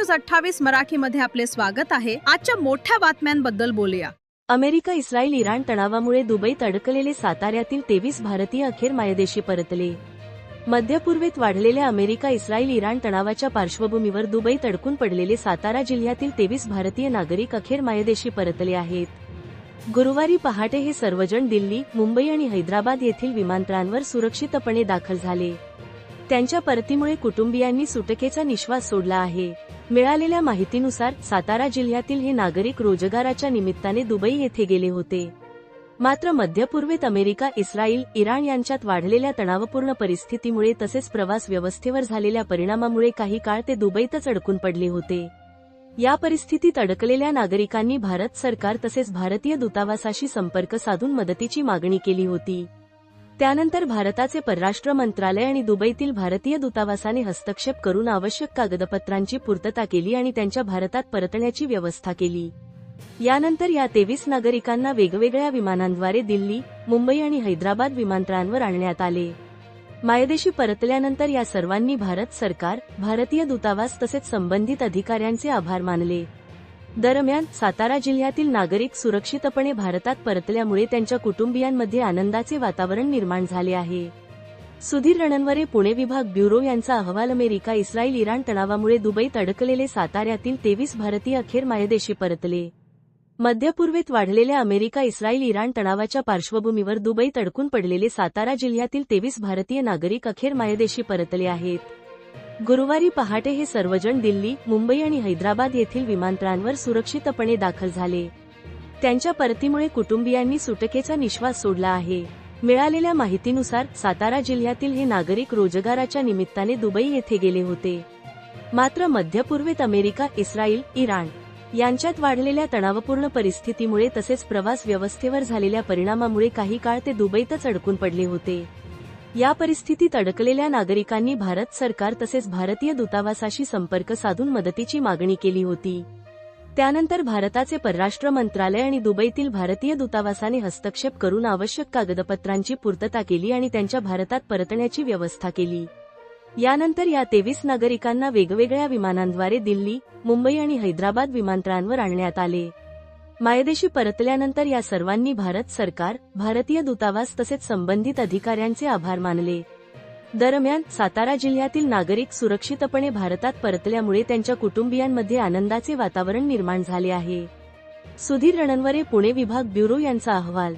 News 28 मराठीमध्ये आपले स्वागत आहे। आजच्या मोठ्या बातम्यांबद्दल बोलूया। अमेरिका इस्रायल इराण तणावामुळे दुबईत अडकलेले साताऱ्यातील 23 भारतीय अखेर मायदेशी परतले। मध्य पूर्वेत वाढलेल्या अमेरिका इस्रायल इराण तणावाच्या पार्श्वभूमीवर दुबईत अडकून पडलेले सातारा जिल्ह्यातील 23 भारतीय नागरिक अखेर मायदेशी परतले आहेत। गुरुवारी पहाटे हे सर्वजण दिल्ली, मुंबई आणि हैदराबाद येथील विमानतळांवर सुरक्षितपणे दाखल झाले। त्यांच्या परतीमुळे कुटुंबियांनी सुटकेचा निश्वास सोडला आहे। मिळालेल्या माहितीनुसार सातारा जिल्ह्यातील हे नागरिक रोजगाराच्या निमित्ताने दुबई येथे गेले होते। मात्र मध्य पूर्वेत अमेरिका, इस्रायल, इराण यांच्यात वाढलेल्या तणावपूर्ण परिस्थितीमुळे तसेच प्रवास व्यवस्थेवर झालेल्या परिणामामुळे काही काळ ते दुबईतच अडकून पडले होते। या परिस्थितीत अडकलेल्या नागरिकांनी भारत सरकार तसेच भारतीय दूतावासाशी संपर्क साधून मदतीची मागणी केली होती। त्यानंतर भारताचे परराष्ट्र मंत्रालय आणि दुबईतील भारतीय दूतावासाने हस्तक्षेप करून आवश्यक कागदपत्रांची पूर्तता केली आणि त्यांच्या भारतात परतण्याची व्यवस्था केली। यानंतर या 23 नागरिकांना वेगवेगळ्या विमानांद्वारे दिल्ली, मुंबई आणि हैदराबाद विमानतळांवर आणण्यात आले। मायदेशी परतल्यानंतर या सर्वांनी भारत सरकार, भारतीय दूतावास तसेच संबंधित अधिकाऱ्यांचे आभार मानले। दरम्यान सातारा जिल्ह्यातील नागरिक सुरक्षितपणे भारतात परतल्यामुळे त्यांच्या कुटुंबियांमध्ये आनंदाचे वातावरण निर्माण झाले आहे। सुधीर रणनवरे, पुणे विभाग ब्युरो यांचा अहवाल। अमेरिका इस्रायल इराण तणावामुळे दुबईत अडकलेले साताऱ्यातील 23 भारतीय अखेर मायदेशी परतले। मध्य पूर्वेत वाढलेल्या अमेरिका इस्रायल इराण तणावाच्या पार्श्वभूमीवर दुबईत अडकून पडलेले सातारा जिल्ह्यातील 23 भारतीय नागरिक अखेर मायदेशी परतले आहेत। गुरुवारी पहाटे हे सर्वजण दिल्ली, मुंबई आणि हैदराबाद येथील विमानतळांवर सुरक्षितपणे दाखल झाले। त्यांच्या परतीमुळे कुटुंबियांनी सुटकेचा निश्वास सोडला आहे। मिळालेल्या माहितीनुसार सातारा जिल्ह्यातील हे नागरिक रोजगाराच्या निमित्ताने दुबई येथे गेले होते। मात्र मध्य पूर्वेत अमेरिका, इस्रायल, इराण यांच्यात वाढलेल्या तणावपूर्ण परिस्थितीमुळे तसेच प्रवास व्यवस्थेवर झालेल्या परिणामामुळे काही काळ ते दुबईतच अडकून पडले होते। या परिस्थितीत अडकलेल्या नागरिकांनी भारत सरकार तसेच भारतीय दूतावासाशी संपर्क साधून मदतीची मागणी केली होती। त्यानंतर भारताचे परराष्ट्र मंत्रालय आणि दुबईतील भारतीय दूतावासाने हस्तक्षेप करून आवश्यक कागदपत्रांची पूर्तता केली आणि त्यांच्या भारतात परतण्याची व्यवस्था केली। यानंतर या 23 नागरिकांना वेगवेगळ्या विमानांद्वारे दिल्ली, मुंबई आणि हैदराबाद विमानतळांवर आणण्यात आले। मायदेशी परतल्यानंतर या सर्वांनी भारत सरकार, भारतीय दूतावास तसेच संबंधित अधिकाऱ्यांचे आभार मानले। दरम्यान सातारा जिल्ह्यातील नागरिक सुरक्षितपणे भारतात परतल्यामुळे त्यांच्या कुटुंबियांमध्ये आनंदाचे वातावरण निर्माण झाले आहे। सुधीर रणनवरे, पुणे विभाग ब्युरो यांचा अहवाल।